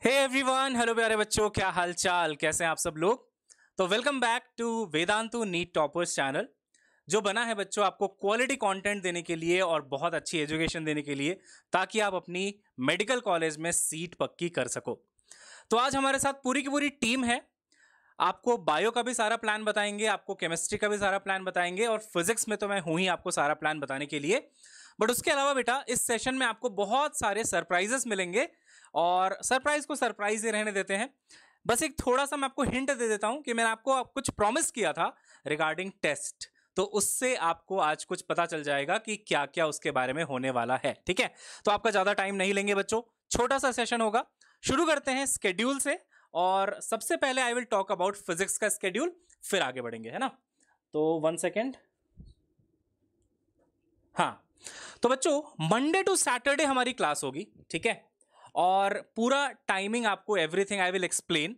Hey everyone, hello प्यारे बच्चों, क्या हाल चाल, कैसे हैं आप सब लोग। तो welcome back to Vedantu NEET toppers channel, जो बना है बच्चों आपको क्वालिटी कंटेंट देने के लिए और बहुत अच्छी एजुकेशन देने के लिए, ताकि आप अपनी मेडिकल कॉलेज में सीट पक्की कर सको। तो आज हमारे साथ पूरी की पूरी टीम है। आपको बायो का भी सारा प्लान बताएंगे, आपको केमिस्ट्री का भी सारा प्लान बताएंगे, और फिजिक्स में तो मैं हूं ही आपको सारा प्लान बताने के लिए। बट उसके अलावा बेटा, इस सेशन में आपको बहुत सारे सरप्राइजेस मिलेंगे, और सरप्राइज को सरप्राइज ही रहने देते हैं। बस एक थोड़ा सा मैं आपको हिंट दे देता हूं कि मैंने आपको कुछ प्रॉमिस किया था रिगार्डिंग टेस्ट, तो उससे आपको आज कुछ पता चल जाएगा कि क्या क्या उसके बारे में होने वाला है। ठीक है, तो आपका ज्यादा टाइम नहीं लेंगे बच्चों, छोटा सा सेशन होगा। शुरू करते हैं स्केड्यूल से, और सबसे पहले I will talk about physics का स्केड्यूल, फिर आगे बढ़ेंगे, है ना। तो 1 सेकेंड। हाँ, तो बच्चों मंडे टू सैटरडे हमारी क्लास होगी, ठीक है, और पूरा टाइमिंग आपको everything I will explain.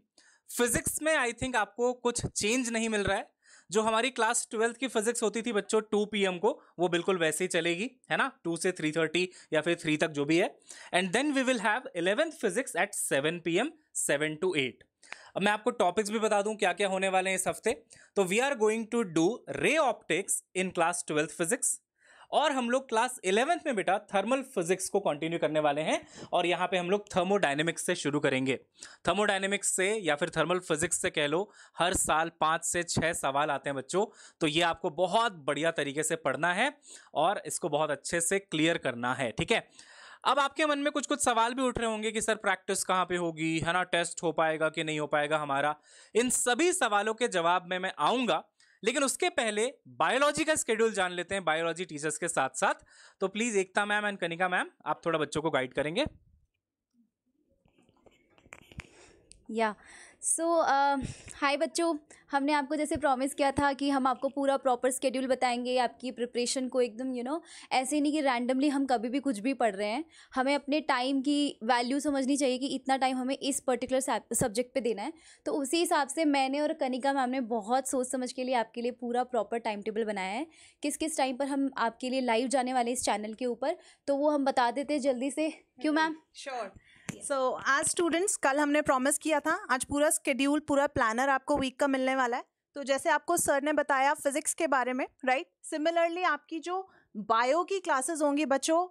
Physics में आई थिंक आपको कुछ चेंज नहीं मिल रहा है। जो हमारी क्लास 12th की फिजिक्स होती थी बच्चों 2 PM को, वो बिल्कुल वैसे ही चलेगी, है ना, 2 से 3:30 या फिर 3 तक जो भी है। And then we will have 11th physics at 7 PM, 7 to 8। अब मैं आपको टॉपिक्स भी बता दूं क्या क्या होने वाले हैं इस हफ्ते। तो we are going to do ray optics in class 12th physics, और हम लोग क्लास 11th में बेटा थर्मल फिजिक्स को कंटिन्यू करने वाले हैं, और यहाँ पे हम लोग थर्मोडायनेमिक्स से शुरू करेंगे। थर्मोडायनेमिक्स से या फिर थर्मल फिजिक्स से कह लो, हर साल 5 से 6 सवाल आते हैं बच्चों, तो ये आपको बहुत बढ़िया तरीके से पढ़ना है और इसको बहुत अच्छे से क्लियर करना है, ठीक है। अब आपके मन में कुछ कुछ सवाल भी उठ रहे होंगे कि सर प्रैक्टिस कहाँ पे होगी, है ना, टेस्ट हो पाएगा कि नहीं हो पाएगा हमारा। इन सभी सवालों के जवाब में मैं आऊंगा, लेकिन उसके पहले बायोलॉजी का स्केड्यूल जान लेते हैं बायोलॉजी टीचर्स के साथ साथ। तो please Ekta ma'am and Kanika ma'am, आप थोड़ा बच्चों को गाइड करेंगे। या सो हाय बच्चों, हमने आपको जैसे प्रॉमिस किया था कि हम आपको पूरा प्रॉपर स्केड्यूल बताएंगे, आपकी प्रिपरेशन को एकदम ऐसे नहीं कि रैंडमली हम कभी भी कुछ भी पढ़ रहे हैं। हमें अपने टाइम की वैल्यू समझनी चाहिए कि इतना टाइम हमें इस पर्टिकुलर सब्जेक्ट पे देना है। तो उसी हिसाब से मैंने और कनिका मैम ने बहुत सोच समझ के लिए आपके लिए पूरा प्रॉपर टाइम टेबल बनाया है, किस किस टाइम पर हम आपके लिए लाइव जाने वाले इस चैनल के ऊपर। तो वो हम बता देते जल्दी से, क्यों मैम? श्योर। सो आज स्टूडेंट्स, कल हमने प्रॉमिस किया था, आज पूरा स्केड्यूल, पूरा प्लानर आपको वीक का मिलने वाला है। तो जैसे आपको सर ने बताया फिजिक्स के बारे में, राइट, सिमिलरली आपकी जो बायो की क्लासेस होंगी बच्चों,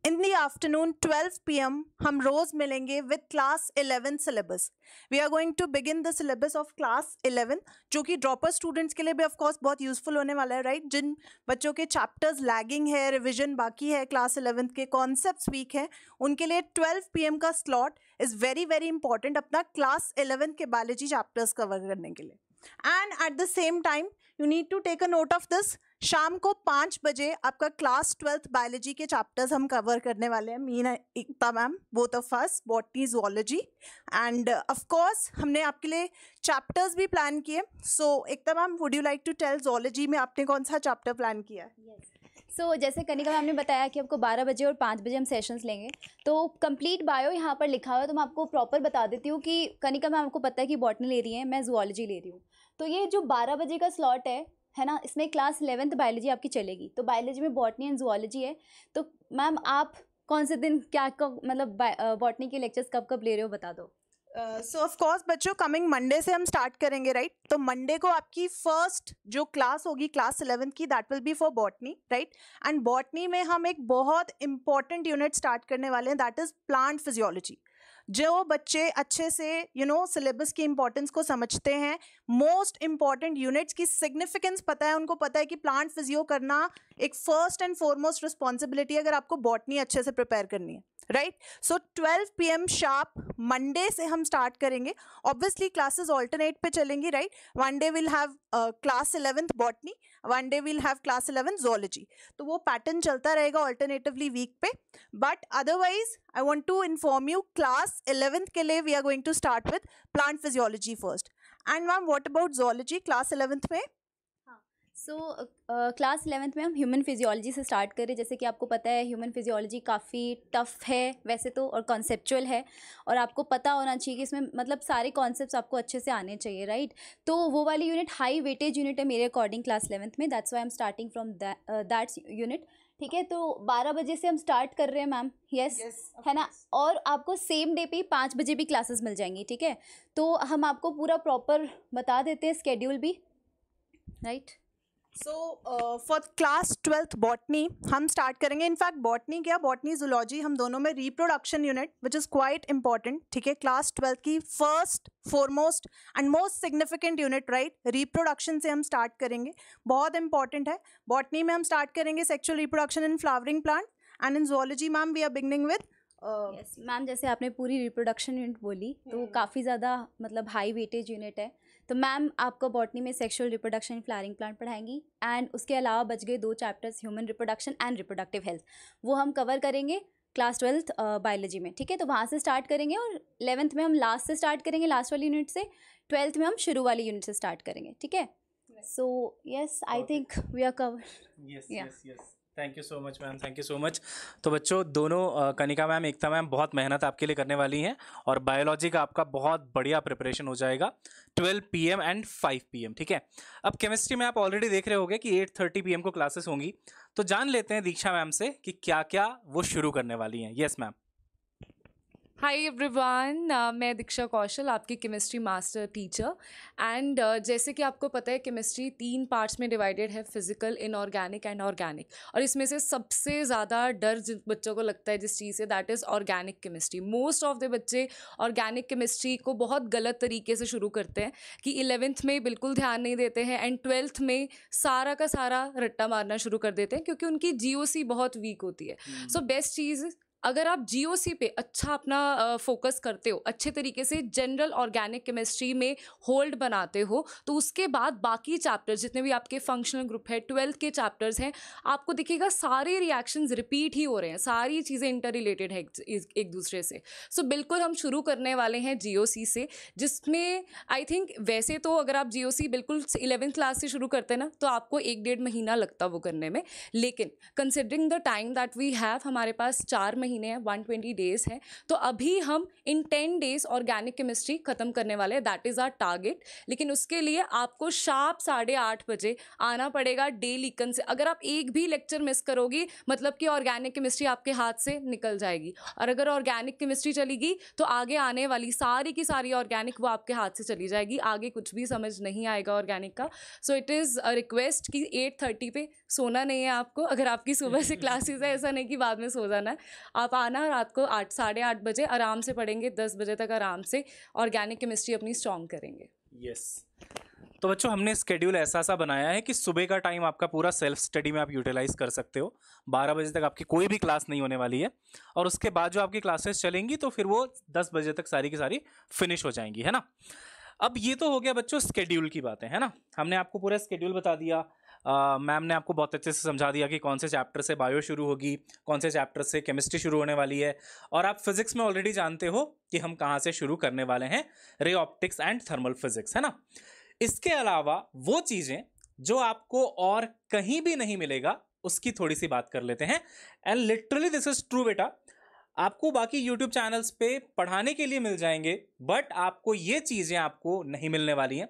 इन दी आफ्टरनून 12 PM हम रोज मिलेंगे with class 11 syllabus. We are going to begin the syllabus of class 11, जो कि ड्रॉपर स्टूडेंट्स के लिए भी ऑफ कोर्स बहुत यूजफुल होने वाला है, राइट। जिन बच्चों के चैप्टर्स लैगिंग है, रिविजन बाकी है, क्लास 11 के कॉन्सेप्ट्स वीक है, उनके लिए 12 PM का slot is very very important अपना क्लास 11 के बायोलॉजी चैप्टर्स कवर करने के लिए। And at the same time you need to take a note of this, शाम को 5 बजे आपका क्लास 12th बायोलॉजी के चैप्टर्स हम कवर करने वाले हैं, mean Ekta ma'am, both of us, botany, zoology, and of course हमने आपके लिए चैप्टर्स भी प्लान किए। So Ekta ma'am, would you like to tell zoology में आपने कौन सा चैप्टर प्लान किया है? सो जैसे कनिका मैम ने बताया कि आपको 12 बजे और 5 बजे हम सेशंस लेंगे, तो कंप्लीट बायो यहाँ पर लिखा हुआ है। तो मैं आपको प्रॉपर बता देती हूँ कि कनिका मैम को पता है कि बॉटनी ले रही है, मैं जूलॉजी ले रही हूँ। तो ये जो 12 बजे का स्लॉट है ना, इसमें क्लास 11th बायोलॉजी आपकी चलेगी। तो बायोलॉजी में बॉटनी एंड जूलॉजी है। तो मैम आप कौन से दिन क्या कब, मतलब बॉटनी के लेक्चर्स कब कब ले रहे हो, बता दो। सो ऑफ कोर्स बच्चों, कमिंग मंडे से हम स्टार्ट करेंगे, राइट। तो मंडे को आपकी फर्स्ट जो क्लास होगी क्लास 11th की, that will be for botany, right. And botany में हम एक बहुत इंपॉर्टेंट यूनिट स्टार्ट करने वाले हैं, दैट इज प्लांट फिजियोलॉजी। जो बच्चे अच्छे से सिलेबस की इंपॉर्टेंस को समझते हैं, मोस्ट इंपॉर्टेंट यूनिट्स की सिग्निफिकेंस पता है, उनको पता है कि प्लांट फिजियो करना एक फर्स्ट एंड फॉरमोस्ट रिस्पॉन्सिबिलिटी अगर आपको बॉटनी अच्छे से प्रिपेयर करनी है, right. So 12 PM sharp Monday से हम स्टार्ट करेंगे। ऑब्वियसली क्लासेस ऑल्टरनेट पे चलेंगी, right. One day will have class 11th botany, one day will have class 11 zoology। तो वो पैटर्न चलता रहेगा ऑल्टरनेटिवली वीक पे। But otherwise I want to inform you, class 11th के लिए we are going to start with plant physiology first. And ma'am, what about zoology class 11th में? So class 11th में हम human physiology से start करें। जैसे कि आपको पता है ह्यूमन फिजियोलॉजी काफ़ी टफ है वैसे तो, और कॉन्सेप्चुअल है, और आपको पता होना चाहिए कि इसमें मतलब सारे कॉन्सेप्ट्स आपको अच्छे से आने चाहिए, राइट। तो वो वाली यूनिट हाई वेटेज यूनिट है मेरे अकॉर्डिंग क्लास 11th में, that's why I am starting from that unit. ठीक है, तो 12 बजे से हम स्टार्ट कर रहे हैं मैम। यस, है ना। और आपको सेम डे पे 5 बजे भी क्लासेस मिल जाएंगी, ठीक है। तो हम आपको पूरा प्रॉपर बता देते हैं स्केड्यूल भी, right. So for class 12th botany हम स्टार्ट करेंगे। इनफैक्ट बॉटनी क्या, बॉटनी जूलॉजी हम दोनों में reproduction unit which is quite important, ठीक है। क्लास 12th की first foremost and most significant unit, right, reproduction से हम स्टार्ट करेंगे, बहुत इंपॉर्टेंट है। बॉटनी में हम स्टार्ट करेंगे sexual reproduction in flowering plant, and in zoology ma'am we are beginning with yes ma'am, जैसे आपने पूरी रिप्रोडक्शन यूनिट बोली तो काफ़ी ज़्यादा मतलब हाई वेटेज यूनिट है। तो मैम आपको बॉटनी में सेक्सुअल रिप्रोडक्शन फ्लावरिंग प्लांट पढ़ाएंगी, एंड उसके अलावा बच गए 2 chapters, human reproduction and reproductive health, वो हम कवर करेंगे क्लास 12th बायोलॉजी में, ठीक है। तो वहाँ से स्टार्ट करेंगे, और 11th में हम लास्ट से स्टार्ट करेंगे, लास्ट वाली यूनिट से। 12th में हम शुरू वाली यूनिट से स्टार्ट करेंगे, ठीक है। So yes, I think we are cover. Yes, thank you so much ma'am, thank you so much. तो बच्चों, दोनों कनिका मैम, एकता मैम बहुत मेहनत आपके लिए करने वाली हैं, और बायोलॉजी का आपका बहुत बढ़िया प्रिपरेशन हो जाएगा 12 PM एंड 5 PM, ठीक है। अब केमिस्ट्री में आप ऑलरेडी देख रहे होंगे कि 8:30 PM को क्लासेस होंगी, तो जान लेते हैं दीक्षा मैम से कि क्या क्या वो शुरू करने वाली हैं। Yes ma'am. हाय एवरीवन, मैं दीक्षा कौशल, आपकी केमिस्ट्री मास्टर टीचर। एंड जैसे कि आपको पता है केमिस्ट्री 3 पार्ट्स में डिवाइडेड है, फिजिकल, इनऑर्गेनिक एंड ऑर्गेनिक। और इसमें से सबसे ज़्यादा डर जिन बच्चों को लगता है जिस चीज़ से, that is organic chemistry. Most of the बच्चे ऑर्गेनिक केमिस्ट्री को बहुत गलत तरीके से शुरू करते हैं कि 11th में बिल्कुल ध्यान नहीं देते हैं, एंड 12th में सारा का सारा रट्टा मारना शुरू कर देते हैं, क्योंकि उनकी GOC बहुत वीक होती है। सो बेस्ट चीज़, अगर आप GOC पे अच्छा अपना फोकस करते हो, अच्छे तरीके से जनरल ऑर्गेनिक केमिस्ट्री में होल्ड बनाते हो, तो उसके बाद बाकी चैप्टर्स जितने भी आपके फंक्शनल ग्रुप है, 12th के चैप्टर्स हैं, आपको दिखेगा सारे रिएक्शंस रिपीट ही हो रहे हैं, सारी चीज़ें इंटर रिलेटेड है एक दूसरे से। सो बिल्कुल हम शुरू करने वाले हैं GOC से, जिसमें आई थिंक वैसे तो अगर आप GOC बिल्कुल 11th क्लास से शुरू करते हैं ना, तो आपको 1-1.5 महीना लगता वो करने में। लेकिन considering the time that we have, हमारे पास 4 महीने हैं, 120 डेज हैं, तो अभी हम इन 10 डेज ऑर्गेनिक केमिस्ट्री खत्म करने वाले हैं, दैट इज़ आवर टारगेट। लेकिन उसके लिए आपको शार्प 8:30 बजे आना पड़ेगा डेली। अगर आप एक भी लेक्चर मिस करोगी, मतलब कि ऑर्गेनिक केमिस्ट्री आपके हाथ से निकल जाएगी, और अगर ऑर्गेनिक केमिस्ट्री चलेगी तो आगे आने वाली सारी की सारी ऑर्गेनिक वो आपके हाथ से चली जाएगी, आगे कुछ भी समझ नहीं आएगा ऑर्गेनिक का। So it is a request कि 8:30 पे सोना नहीं है आपको, अगर आपकी सुबह से क्लासेस है, ऐसा नहीं कि बाद में सो जाना है। आप आना रात को 8-8:30 बजे, आराम से पढ़ेंगे, 10 बजे तक आराम से ऑर्गेनिक केमिस्ट्री अपनी स्ट्रॉन्ग करेंगे। यस। तो बच्चों, हमने स्केड्यूल ऐसा बनाया है कि सुबह का टाइम आपका पूरा सेल्फ स्टडी में आप यूटिलाइज कर सकते हो। 12 बजे तक आपकी कोई भी क्लास नहीं होने वाली है, और उसके बाद जो आपकी क्लासेस चलेंगी तो फिर वो 10 बजे तक सारी की सारी फिनिश हो जाएंगी, है ना। अब ये तो हो गया बच्चों स्केड्यूल की बातें, है ना। हमने आपको पूरा स्केड्यूल बता दिया, मैम ने आपको बहुत अच्छे से समझा दिया कि कौन से चैप्टर से बायो शुरू होगी, कौन से चैप्टर से केमिस्ट्री शुरू होने वाली है, और आप फिजिक्स में ऑलरेडी जानते हो कि हम कहाँ से शुरू करने वाले हैं, ray optics and thermal physics, है ना। इसके अलावा वो चीज़ें जो आपको और कहीं भी नहीं मिलेगा, उसकी थोड़ी सी बात कर लेते हैं। And literally this is true बेटा, आपको बाकी यूट्यूब चैनल्स पे पढ़ाने के लिए मिल जाएंगे, बट आपको ये चीज़ें आपको नहीं मिलने वाली हैं।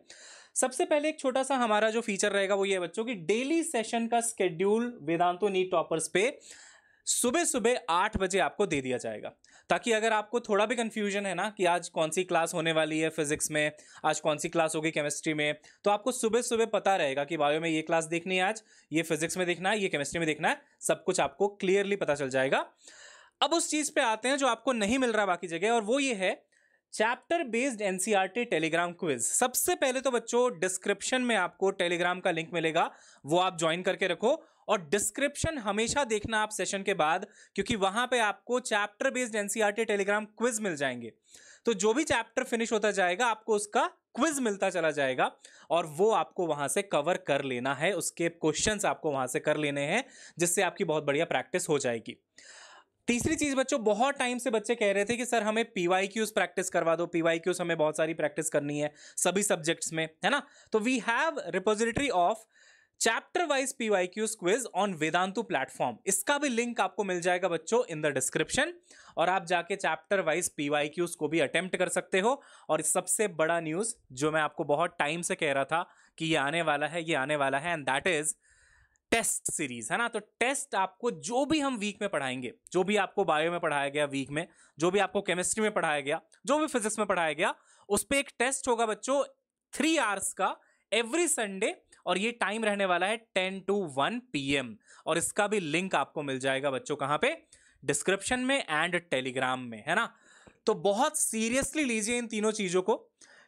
सबसे पहले एक छोटा सा हमारा जो फीचर रहेगा वो ये बच्चों की डेली सेशन का स्केड्यूल वेदांतो नीट टॉपर्स पे सुबह सुबह 8 बजे आपको दे दिया जाएगा, ताकि अगर आपको थोड़ा भी कंफ्यूजन है ना कि आज कौन सी क्लास होने वाली है फिजिक्स में, आज कौन सी क्लास होगी केमिस्ट्री में, तो आपको सुबह सुबह पता रहेगा कि बायो में ये क्लास देखनी है, आज ये फिजिक्स में देखना है, ये केमिस्ट्री में देखना है, सब कुछ आपको क्लियरली पता चल जाएगा। अब उस चीज़ पे आते हैं जो आपको नहीं मिल रहा बाकी जगह, और वो ये है chapter based NCERT Telegram quiz. सबसे पहले तो बच्चों डिस्क्रिप्शन में आपको टेलीग्राम का लिंक मिलेगा, वो आप ज्वाइन करके रखो, और डिस्क्रिप्शन हमेशा देखना आप सेशन के बाद, क्योंकि वहां पे आपको chapter based NCERT Telegram quiz मिल जाएंगे। तो जो भी चैप्टर फिनिश होता जाएगा आपको उसका क्विज मिलता चला जाएगा, और वो आपको वहां से कवर कर लेना है, उसके क्वेश्चंस आपको वहां से कर लेने हैं, जिससे आपकी बहुत बढ़िया प्रैक्टिस हो जाएगी। तीसरी चीज बच्चों, बहुत टाइम से बच्चे कह रहे थे कि सर हमें PYQs प्रैक्टिस करवा दो, PYQs हमें बहुत सारी प्रैक्टिस करनी है सभी सब्जेक्ट्स में, है ना। तो we have repository of chapter wise PYQs quiz on Vedantu platform. इसका भी लिंक आपको मिल जाएगा बच्चों इन द डिस्क्रिप्शन, और आप जाके चैप्टर वाइज PYQs को भी अटेम्प्ट कर सकते हो। और सबसे बड़ा न्यूज जो मैं आपको बहुत टाइम से कह रहा था कि ये आने वाला है, ये आने वाला है, and that is test series, है ना। तो टेस्ट आपको जो भी हम वीक में पढ़ाएंगे, जो भी आपको बायो में पढ़ाया गया वीक में, जो भी आपको केमिस्ट्री में पढ़ाया गया, जो भी फिजिक्स में पढ़ाया गया, उस पर एक टेस्ट होगा बच्चों 3 आवर्स का एवरी संडे, और ये टाइम रहने वाला है 10 to 1 PM। और इसका भी लिंक आपको मिल जाएगा बच्चों कहाँ पे, डिस्क्रिप्शन में एंड टेलीग्राम में, है ना। तो बहुत सीरियसली लीजिए इन तीनों चीजों को,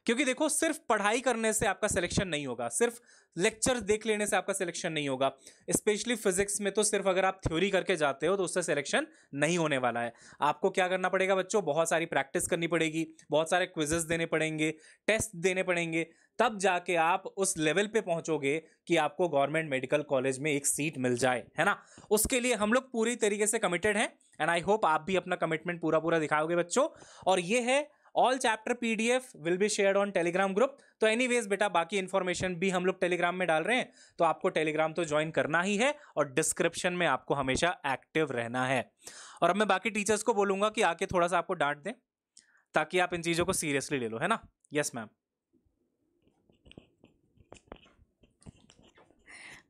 क्योंकि देखो सिर्फ पढ़ाई करने से आपका सिलेक्शन नहीं होगा, सिर्फ लेक्चर देख लेने से आपका सिलेक्शन नहीं होगा। स्पेशली फिजिक्स में तो सिर्फ अगर आप थ्योरी करके जाते हो तो उससे सिलेक्शन नहीं होने वाला है। आपको क्या करना पड़ेगा बच्चों, बहुत सारी प्रैक्टिस करनी पड़ेगी, बहुत सारे क्विजेस देने पड़ेंगे, टेस्ट देने पड़ेंगे, तब जाके आप उस लेवल पे पहुंचोगे कि आपको गवर्नमेंट मेडिकल कॉलेज में एक सीट मिल जाए, है ना। उसके लिए हम लोग पूरी तरीके से कमिटेड हैं, एंड आई होप आप भी अपना कमिटमेंट पूरा दिखाओगे बच्चों। और ये है all chapter PDF will be shared on Telegram group. तो एनीवेज बेटा, बाकी इंफॉर्मेशन भी हम लोग टेलीग्राम में डाल रहे हैं, तो आपको टेलीग्राम तो ज्वाइन करना ही है, और डिस्क्रिप्शन में आपको हमेशा एक्टिव रहना है। और अब मैं बाकी टीचर्स को बोलूंगा कि आके थोड़ा सा आपको डांट दें, ताकि आप इन चीजों को सीरियसली ले लो, है ना। Yes ma'am.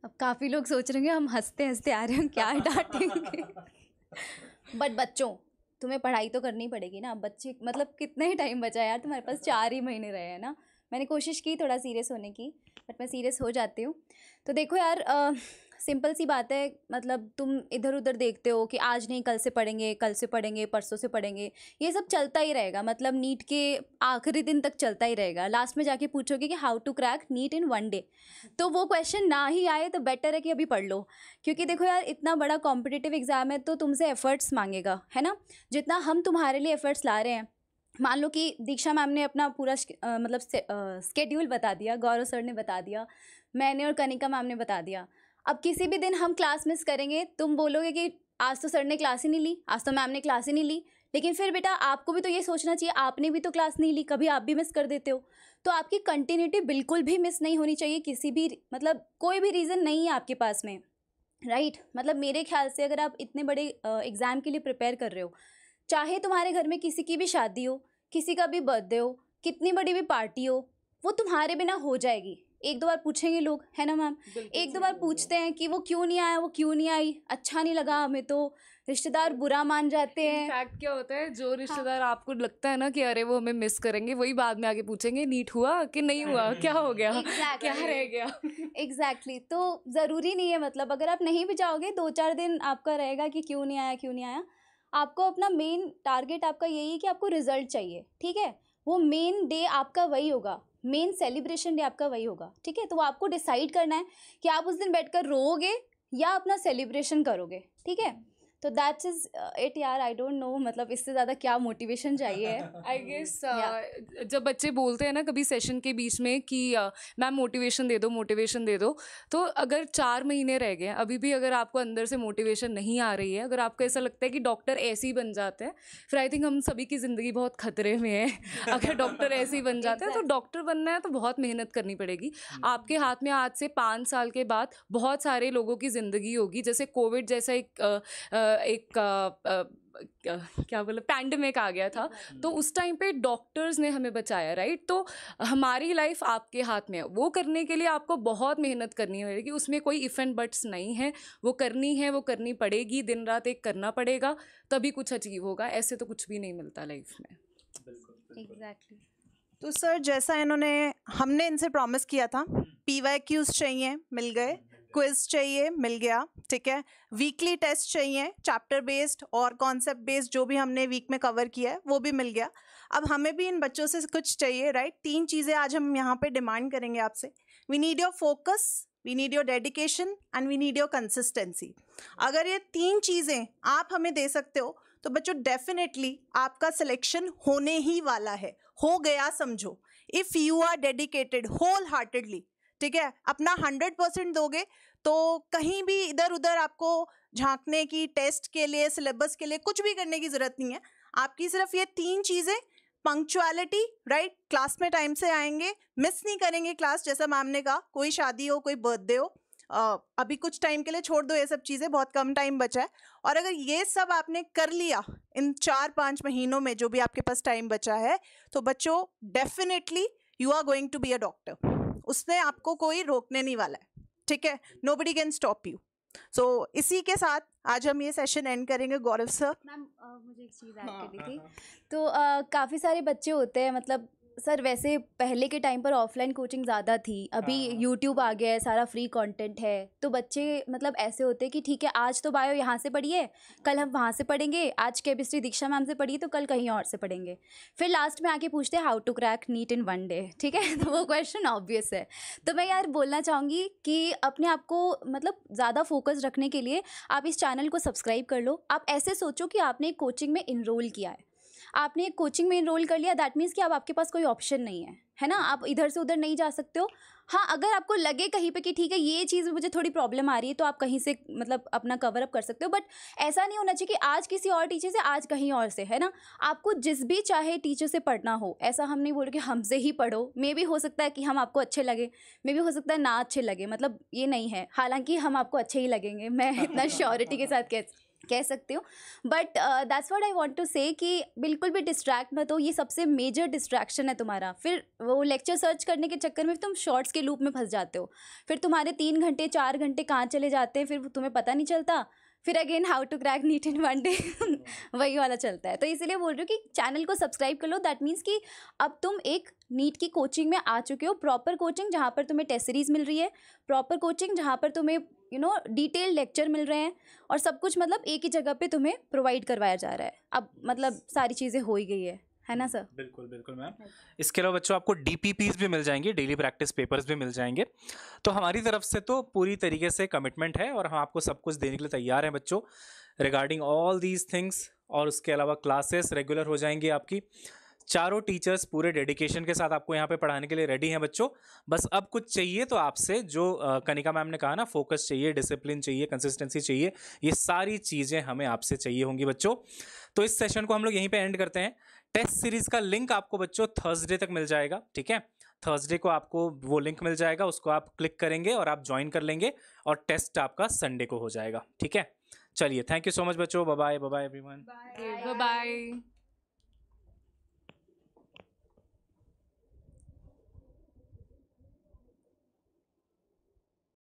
अब काफ़ी लोग सोच रहे हैं हम हंसते हंसते आ रहे हैं, क्या डांटेंगे। बट बच्चों, तुम्हें पढ़ाई तो करनी पड़ेगी ना। बच्चे मतलब कितना ही टाइम बचा है यार, तुम्हारे पास 4 ही महीने रहे हैं ना। मैंने कोशिश की थोड़ा सीरियस होने की, बट मैं सीरियस हो जाती हूँ। तो देखो यार, सिंपल सी बात है, मतलब तुम इधर उधर देखते हो कि आज नहीं कल से पढ़ेंगे, कल से पढ़ेंगे, परसों से पढ़ेंगे, ये सब चलता ही रहेगा। मतलब नीट के आखिरी दिन तक चलता ही रहेगा। लास्ट में जाके पूछोगे कि how to crack NEET in 1 day, तो वो क्वेश्चन ना ही आए तो बेटर है कि अभी पढ़ लो। क्योंकि देखो यार, इतना बड़ा कॉम्पिटिटिव एग्ज़ाम है तो तुमसे एफर्ट्स मांगेगा, है ना। जितना हम तुम्हारे लिए एफर्ट्स ला रहे हैं, मान लो कि दीक्षा मैम ने अपना पूरा मतलब स्केड्यूल बता दिया, गौरव सर ने बता दिया, मैंने और कनिका मैम ने बता दिया। अब किसी भी दिन हम क्लास मिस करेंगे, तुम बोलोगे कि आज तो सर ने क्लास ही नहीं ली, आज तो मैम ने क्लास ही नहीं ली। लेकिन फिर बेटा, आपको भी तो ये सोचना चाहिए, आपने भी तो क्लास नहीं ली, कभी आप भी मिस कर देते हो। तो आपकी कंटिन्यूटी बिल्कुल भी मिस नहीं होनी चाहिए किसी भी, मतलब कोई भी रीज़न नहीं है आपके पास में, राइट। मतलब मेरे ख्याल से अगर आप इतने बड़े एग्ज़ाम के लिए प्रिपेयर कर रहे हो, चाहे तुम्हारे घर में किसी की भी शादी हो, किसी का भी बर्थडे हो, कितनी बड़ी भी पार्टी हो, वो तुम्हारे बिना हो जाएगी। 1-2 बार पूछेंगे लोग, है ना मैम। 1-2 बार पूछते हैं कि वो क्यों नहीं आया, वो क्यों नहीं आई, अच्छा नहीं लगा हमें, तो रिश्तेदार बुरा मान जाते हैं। इनफैक्ट क्या होता है, जो रिश्तेदार आपको लगता है ना कि अरे वो हमें मिस करेंगे, वही बाद में आगे पूछेंगे नीट हुआ कि नहीं हुआ, क्या हो गया, क्या रह गया। एग्जैक्टली। तो ज़रूरी नहीं है, मतलब अगर आप नहीं भी जाओगे 2-4 दिन आपका रहेगा कि क्यों नहीं आया, क्यों नहीं आया। आपको अपना मेन टारगेट आपका यही है कि आपको रिजल्ट चाहिए, ठीक है। वो मेन डे आपका वही होगा, मेन सेलिब्रेशन डे आपका वही होगा, ठीक है। तो वो आपको डिसाइड करना है कि आप उस दिन बैठकर रोओगे या अपना सेलिब्रेशन करोगे, ठीक है। तो दैट्स इज इट यार, आई डोंट नो, मतलब इससे ज़्यादा क्या मोटिवेशन चाहिए। आई गेस जब बच्चे बोलते हैं ना कभी सेशन के बीच में कि मैम मोटिवेशन दे दो, मोटिवेशन दे दो, तो अगर 4 महीने रह गए, अभी भी अगर आपको अंदर से मोटिवेशन नहीं आ रही है, अगर आपको ऐसा लगता है कि डॉक्टर ऐसे ही बन जाते हैं, फिर आई थिंक हम सभी की ज़िंदगी बहुत खतरे में है। अगर डॉक्टर ऐसे ही बन जाते हैं तो डॉक्टर बनना है तो बहुत मेहनत करनी पड़ेगी। आपके हाथ में आज से 5 साल के बाद बहुत सारे लोगों की ज़िंदगी होगी। जैसे कोविड जैसा एक क्या बोले पैंडेमिक आ गया था, तो उस टाइम पे डॉक्टर्स ने हमें बचाया, राइट। तो हमारी लाइफ आपके हाथ में है, वो करने के लिए आपको बहुत मेहनत करनी होगी, उसमें कोई इफ एंड बट्स नहीं है, वो करनी है, वो करनी पड़ेगी, दिन रात एक करना पड़ेगा, तभी कुछ अचीव होगा। ऐसे तो कुछ भी नहीं मिलता लाइफ में। एग्जैक्टली। तो सर, जैसा हमने इनसे प्रॉमिस किया था, PYQs चाहिए, मिल गए। क्विज चाहिए, मिल गया, ठीक है। वीकली टेस्ट चाहिए, चैप्टर बेस्ड और कॉन्सेप्ट बेस्ड, जो भी हमने वीक में कवर किया है वो भी मिल गया। अब हमें भी इन बच्चों से कुछ चाहिए, राइट। 3 चीज़ें आज हम यहाँ पे डिमांड करेंगे आपसे। We need your focus, we need your dedication and we need your consistency. अगर ये 3 चीज़ें आप हमें दे सकते हो तो बच्चों डेफिनेटली आपका सिलेक्शन होने ही वाला है, हो गया समझो। If you are dedicated wholeheartedly, ठीक है, अपना 100% दोगे तो कहीं भी इधर उधर आपको झांकने की, टेस्ट के लिए, सिलेबस के लिए कुछ भी करने की ज़रूरत नहीं है। आपकी सिर्फ ये 3 चीज़ें, पंक्चुअलिटी, राइट, क्लास में टाइम से आएंगे, मिस नहीं करेंगे क्लास, जैसा मैम ने कहा, कोई शादी हो, कोई बर्थडे हो, अभी कुछ टाइम के लिए छोड़ दो ये सब चीज़ें, बहुत कम टाइम बचा है। और अगर ये सब आपने कर लिया इन 4-5 महीनों में जो भी आपके पास टाइम बचा है, तो बच्चों definitely you are going to be a doctor. उसने आपको कोई रोकने नहीं वाला है, ठीक है, nobody can stop you. So इसी के साथ आज हम ये सेशन एंड करेंगे। गौरव सर। मैम मुझे एक चीज़ ऐड करनी थी। तो काफ़ी सारे बच्चे होते हैं, मतलब सर वैसे पहले के टाइम पर ऑफलाइन कोचिंग ज़्यादा थी, अभी यूट्यूब आ गया है, सारा फ्री कंटेंट है, तो बच्चे मतलब ऐसे होते हैं कि ठीक है आज तो बायो यहाँ से पढ़िए, कल हम वहाँ से पढ़ेंगे, आज केमिस्ट्री दीक्षा मैम से पढ़िए तो कल कहीं और से पढ़ेंगे, फिर लास्ट में आके पूछते हैं how to crack NEET in 1 day, ठीक है। तो वो क्वेश्चन ऑब्वियस है। तो मैं यार बोलना चाहूँगी कि अपने आप को मतलब ज़्यादा फोकस रखने के लिए आप इस चैनल को सब्सक्राइब कर लो। आप ऐसे सोचो कि आपने एक कोचिंग में इनरोल किया है, आपने एक कोचिंग में इनरोल कर लिया, दैट मीन्स कि अब आपके पास कोई ऑप्शन नहीं है ना, आप इधर से उधर नहीं जा सकते हो। हाँ, अगर आपको लगे कहीं पे कि ठीक है ये चीज़ में मुझे थोड़ी प्रॉब्लम आ रही है तो आप कहीं से मतलब अपना कवर अप कर सकते हो, बट ऐसा नहीं होना चाहिए कि आज किसी और टीचर से आज कहीं और से, है ना। आपको जिस भी चाहे टीचर से पढ़ना हो, ऐसा हम नहीं बोल रहे कि हमसे ही पढ़ो, मे भी हो सकता है कि हम आपको अच्छे लगे, मे भी हो सकता है ना अच्छे लगे, मतलब ये नहीं है, हालांकि हम आपको अच्छे ही लगेंगे, मैं इतना श्योरिटी के साथ कह सकती हूँ। But that's what I want to say कि बिल्कुल भी डिस्ट्रैक्ट मत हो, ये सबसे मेजर डिस्ट्रैक्शन है तुम्हारा। फिर वो लेक्चर सर्च करने के चक्कर में तुम शॉर्ट्स के लूप में फंस जाते हो, फिर तुम्हारे 3 घंटे 4 घंटे कहाँ चले जाते हैं, फिर तुम्हें पता नहीं चलता, फिर again how to crack NEET in 1 day वही वाला चलता है। तो इसीलिए बोल रही हूँ कि चैनल को सब्सक्राइब कर लो, दैट मीन्स कि अब तुम एक नीट की कोचिंग में आ चुके हो, प्रॉपर कोचिंग जहाँ पर तुम्हें टेस्ट सीरीज मिल रही है, प्रॉपर कोचिंग जहाँ पर तुम्हें डिटेल लेक्चर मिल रहे हैं और सब कुछ मतलब एक ही जगह पे तुम्हें प्रोवाइड करवाया जा रहा है। अब मतलब सारी चीज़ें हो ही गई है ना सर। बिल्कुल बिल्कुल मैम। इसके अलावा बच्चों आपको DPPs भी मिल जाएंगे, डेली प्रैक्टिस पेपर्स भी मिल जाएंगे। तो हमारी तरफ से तो पूरी तरीके से कमिटमेंट है और हम आपको सब कुछ देने के लिए तैयार हैं बच्चों, रिगार्डिंग ऑल दीज थिंग्स। और उसके अलावा क्लासेस रेगुलर हो जाएंगी आपकी, चारों टीचर्स पूरे डेडिकेशन के साथ आपको यहाँ पे पढ़ाने के लिए रेडी हैं बच्चों। बस अब कुछ चाहिए तो आपसे, जो कनिका मैम ने कहा ना, फोकस चाहिए, डिसिप्लिन चाहिए, कंसिस्टेंसी चाहिए, ये सारी चीज़ें हमें आपसे चाहिए होंगी बच्चों। तो इस सेशन को हम लोग यहीं पे एंड करते हैं। टेस्ट सीरीज़ का लिंक आपको बच्चों थर्सडे तक मिल जाएगा, ठीक है। थर्सडे को आपको वो लिंक मिल जाएगा, उसको आप क्लिक करेंगे और आप ज्वाइन कर लेंगे और टेस्ट आपका संडे को हो जाएगा, ठीक है। चलिए, थैंक यू सो मच बच्चों, bye bye, bye bye everyone, bye bye.